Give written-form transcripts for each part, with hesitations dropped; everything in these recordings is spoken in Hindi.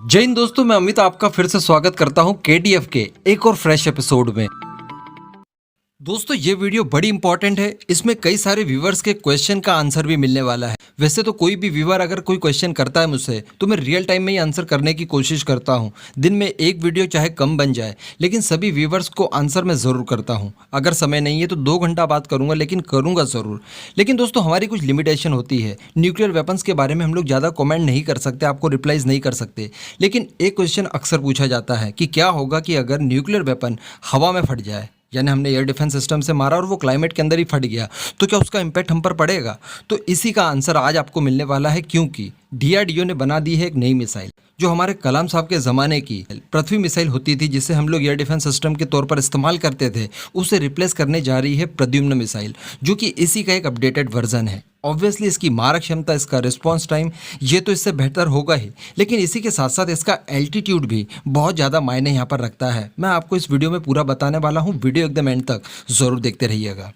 जय हिंद दोस्तों, मैं अमित आपका फिर से स्वागत करता हूं केटीएफ के एक और फ्रेश एपिसोड में। दोस्तों ये वीडियो बड़ी इंपॉर्टेंट है। इसमें कई सारे व्यूवर्स के क्वेश्चन का आंसर भी मिलने वाला है। वैसे तो कोई भी व्यूवर अगर कोई क्वेश्चन करता है मुझसे तो मैं रियल टाइम में ही आंसर करने की कोशिश करता हूं। दिन में एक वीडियो चाहे कम बन जाए, लेकिन सभी व्यूवर्स को आंसर मैं ज़रूर करता हूं। अगर समय नहीं है तो 2 घंटा बात करूंगा, लेकिन करूंगा ज़रूर। लेकिन दोस्तों हमारी कुछ लिमिटेशन होती है। न्यूक्लियर वेपन्स के बारे में हम लोग ज़्यादा कॉमेंट नहीं कर सकते, आपको रिप्लाइज नहीं कर सकते। लेकिन एक क्वेश्चन अक्सर पूछा जाता है कि क्या होगा कि अगर न्यूक्लियर वेपन हवा में फट जाए, यानी हमने एयर डिफेंस सिस्टम से मारा और वो क्लाइमेट के अंदर ही फट गया, तो क्या उसका इम्पैक्ट हम पर पड़ेगा? तो इसी का आंसर आज आपको मिलने वाला है, क्योंकि डीआरडीओ ने बना दी है एक नई मिसाइल जो हमारे कलाम साहब के ज़माने की पृथ्वी मिसाइल होती थी, जिसे हम लोग एयर डिफेंस सिस्टम के तौर पर इस्तेमाल करते थे। उसे रिप्लेस करने जा रही है प्रद्युम्न मिसाइल, जो कि इसी का एक अपडेटेड वर्जन है। ऑब्वियसली इसकी मारक क्षमता, इसका रिस्पॉन्स टाइम, ये तो इससे बेहतर होगा ही, लेकिन इसी के साथ साथ इसका एल्टीट्यूड भी बहुत ज़्यादा मायने यहाँ पर रखता है। मैं आपको इस वीडियो में पूरा बताने वाला हूँ, वीडियो एकदम एंड तक ज़रूर देखते रहिएगा।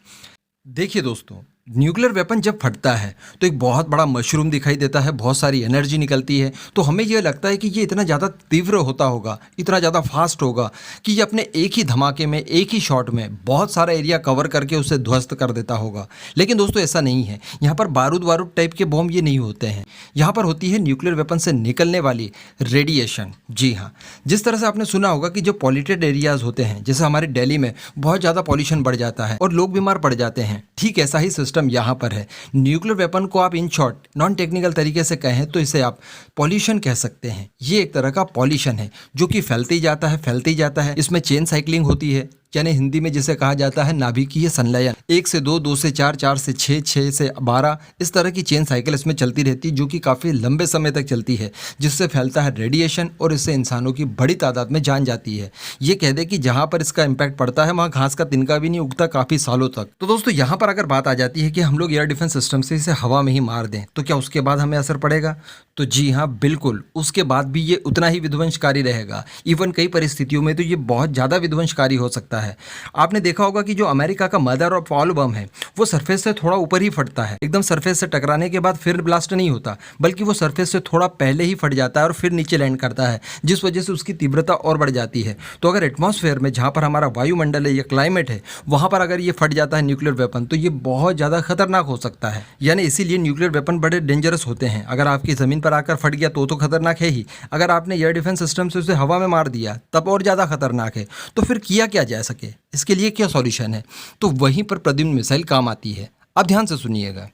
देखिए दोस्तों, न्यूक्लियर वेपन जब फटता है तो एक बहुत बड़ा मशरूम दिखाई देता है, बहुत सारी एनर्जी निकलती है। तो हमें यह लगता है कि ये इतना ज़्यादा तीव्र होता होगा, इतना ज़्यादा फास्ट होगा कि ये अपने एक ही धमाके में, एक ही शॉट में बहुत सारा एरिया कवर करके उसे ध्वस्त कर देता होगा। लेकिन दोस्तों ऐसा नहीं है। यहाँ पर बारूद टाइप के बॉम्ब ये नहीं होते हैं। यहाँ पर होती है न्यूक्लियर वेपन से निकलने वाली रेडिएशन। जी हाँ, जिस तरह से आपने सुना होगा कि जो पॉल्यूटेड एरियाज होते हैं, जैसे हमारे दिल्ली में बहुत ज़्यादा पॉल्यूशन बढ़ जाता है और लोग बीमार पड़ जाते हैं, ठीक ऐसा ही सिस्टम यहाँ पर है। न्यूक्लियर वेपन को आप इन शॉर्ट नॉन टेक्निकल तरीके से कहें तो इसे आप पॉल्यूशन कह सकते हैं। ये एक तरह का पॉल्यूशन है जो कि फैलते ही जाता है, फैलते ही जाता है। इसमें चेन साइकिलिंग होती है, यानी हिंदी में जिसे कहा जाता है नाभिकीय संलयन। 1 से 2, 2 से 4, 4 से 6, 6 से 12, इस तरह की चेन साइकिल इसमें चलती रहती है, जो कि काफ़ी लंबे समय तक चलती है, जिससे फैलता है रेडिएशन और इससे इंसानों की बड़ी तादाद में जान जाती है। ये कह दे कि जहाँ पर इसका इम्पैक्ट पड़ता है वहाँ घास का तिनका भी नहीं उगता काफ़ी सालों तक। तो दोस्तों यहाँ पर अगर बात आ जाती है कि हम लोग एयर डिफेंस सिस्टम से इसे हवा में ही मार दें तो क्या उसके बाद हमें असर पड़ेगा? तो जी हाँ, बिल्कुल, उसके बाद भी ये उतना ही विध्वंसकारी रहेगा। इवन कई परिस्थितियों में तो ये बहुत ज़्यादा विध्वंसकारी हो सकता है। आपने देखा होगा कि जो अमेरिका का मदर ऑफ ऑल बम है, वो सरफेस से थोड़ा ऊपर ही फटता है। एकदम सरफेस से टकराने के बाद फिर ब्लास्ट नहीं होता, बल्कि वो सरफेस से थोड़ा पहले ही फट जाता है और फिर नीचे लैंड करता है, जिस वजह से उसकी तीव्रता और बढ़ जाती है। तो अगर एटमॉस्फेयर में, जहाँ पर हमारा वायुमंडल है या क्लाइमेट है, वहाँ पर अगर ये फट जाता है न्यूक्लियर वेपन, तो ये बहुत ज़्यादा खतरनाक हो सकता है। यानी इसीलिए न्यूक्लियर वेपन बड़े डेंजरस होते हैं। अगर आपकी ज़मीन पर आकर फट गया तो खतरनाक है ही, अगर आपने एयर डिफेंस सिस्टम से उसे हवा में मार दिया तब और ज़्यादा खतरनाक है। तो फिर किया क्या जा सके, इसके लिए क्या सॉल्यूशन है? तो वहीं पर प्रद्युम्न मिसाइल काम आती है। अब ध्यान से सुनिएगा।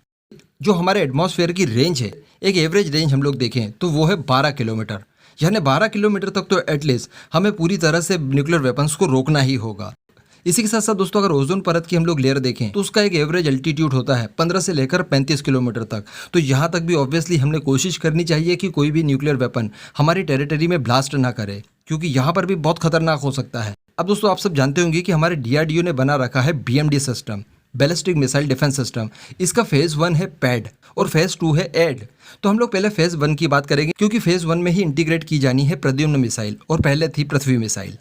जो हमारे एटमॉस्फेयर की रेंज है, एक एवरेज रेंज हम लोग देखें तो वो है 12 किलोमीटर। यानी 12 किलोमीटर तक तो एटलीस्ट हमें पूरी तरह से न्यूक्लियर वेपन्स को रोकना ही होगा। इसी के साथ साथ दोस्तों अगर ओजोन परत की हम लोग लेयर देखें तो उसका एक एवरेज एल्टीट्यूड होता है 15 से लेकर 35 किलोमीटर तक। तो यहाँ तक भी ऑब्वियसली हमने कोशिश करनी चाहिए कि कोई भी न्यूक्लियर वेपन हमारी टेरिटरी में ब्लास्ट ना करे, क्योंकि यहाँ पर भी बहुत खतरनाक हो सकता है। अब दोस्तों आप सब जानते होंगे कि हमारे डीआरडीओ ने बना रखा है BMD system, ballistic missile defence system. इसका फेज़ 1 है पैड और फेज़ 2 है एड। तो हम लोग पहले फेज़ 1 की बात करेंगे, क्योंकि फेज़ 1 में ही इंटीग्रेट की जानी है प्रद्युम्न मिसाइल और पहले थी पृथ्वी मिसाइल।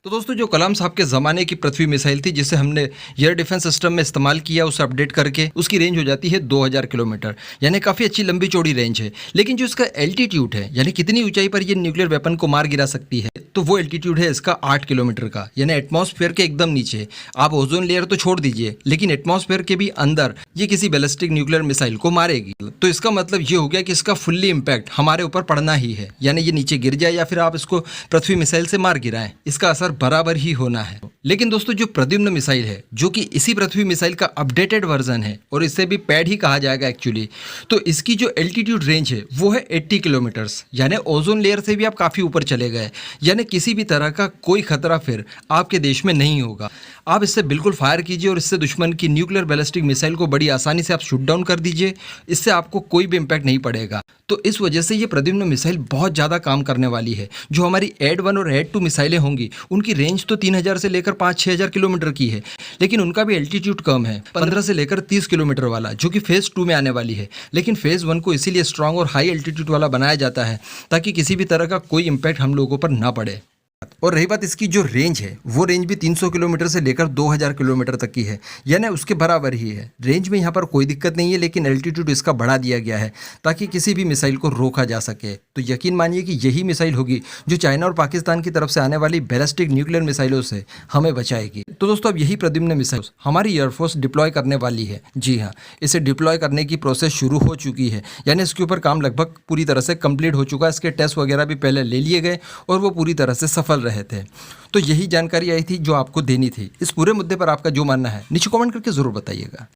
तो दोस्तों जो कलाम साहब के ज़माने की पृथ्वी मिसाइल थी, जिसे हमने एयर डिफेंस सिस्टम में इस्तेमाल किया, उसे अपडेट करके उसकी रेंज हो जाती है 2000 किलोमीटर, यानी काफ़ी अच्छी लंबी चौड़ी रेंज है। लेकिन जो इसका एल्टीट्यूड है, यानी कितनी ऊंचाई पर ये न्यूक्लियर वेपन को मार गिरा सकती है, तो वो एल्टीट्यूड है इसका 8 किलोमीटर का, यानी एटमॉस्फेयर के एकदम नीचे। आप ओजोन लेयर तो छोड़ दीजिए, लेकिन एटमॉस्फेयर के भी अंदर ये किसी बैलिस्टिक न्यूक्लियर मिसाइल को मारेगी। तो इसका मतलब ये हो गया कि इसका फुल्ली इम्पैक्ट हमारे ऊपर पड़ना ही है, यानी ये नीचे गिर जाए या फिर आप इसको पृथ्वी मिसाइल से मार गिराएं, इसका असर बराबर ही होना है। लेकिन दोस्तों जो प्रद्युम्न मिसाइल है, जो कि इसी पृथ्वी मिसाइल का अपडेटेड वर्जन है और इसे भी पैड ही कहा जाएगा एक्चुअली, तो इसकी जो एल्टीट्यूड रेंज है वो है 80 किलोमीटर्स, यानी ओजोन लेयर से भी आप काफ़ी ऊपर चले गए। यानी किसी भी तरह का कोई खतरा फिर आपके देश में नहीं होगा। आप इससे बिल्कुल फायर कीजिए और इससे दुश्मन की न्यूक्लियर बैलिस्टिक मिसाइल को बड़ी आसानी से आप शूट डाउन कर दीजिए, इससे आपको कोई भी इम्पैक्ट नहीं पड़ेगा। तो इस वजह से ये प्रद्युम्न मिसाइल बहुत ज़्यादा काम करने वाली है। जो हमारी एड 1 और एड 2 मिसाइलें होंगी, उनकी रेंज तो 3000 से लेकर 5-6 हज़ार किलोमीटर की है, लेकिन उनका भी एल्टीट्यूड कम है, 15 से लेकर 30 किलोमीटर वाला, जो कि फेज़ 2 में आने वाली है। लेकिन फेज़ 1 को इसीलिए स्ट्रॉन्ग और हाई एल्टीट्यूड वाला बनाया जाता है ताकि किसी भी तरह का कोई इम्पैक्ट हम लोगों पर ना पड़े। और रही बात इसकी जो रेंज है, वो रेंज भी 300 किलोमीटर से लेकर 2000 किलोमीटर तक की है, यानी उसके बराबर ही है। रेंज में यहाँ पर कोई दिक्कत नहीं है, लेकिन एल्टीट्यूड इसका बढ़ा दिया गया है ताकि किसी भी मिसाइल को रोका जा सके। तो यकीन मानिए कि यही मिसाइल होगी जो चाइना और पाकिस्तान की तरफ से आने वाली बैलिस्टिक न्यूक्लियर मिसाइलों से हमें बचाएगी। तो दोस्तों अब यही प्रद्युम्न मिसाइल हमारी एयरफोर्स डिप्लॉय करने वाली है। जी हाँ, इसे डिप्लॉय करने की प्रोसेस शुरू हो चुकी है, यानी इसके ऊपर काम लगभग पूरी तरह से कंप्लीट हो चुका है। इसके टेस्ट वगैरह भी पहले ले लिए गए और वो पूरी तरह से सफल रहे थे। तो यही जानकारी आई थी जो आपको देनी थी। इस पूरे मुद्दे पर आपका जो मानना है नीचे कमेंट करके ज़रूर बताइएगा।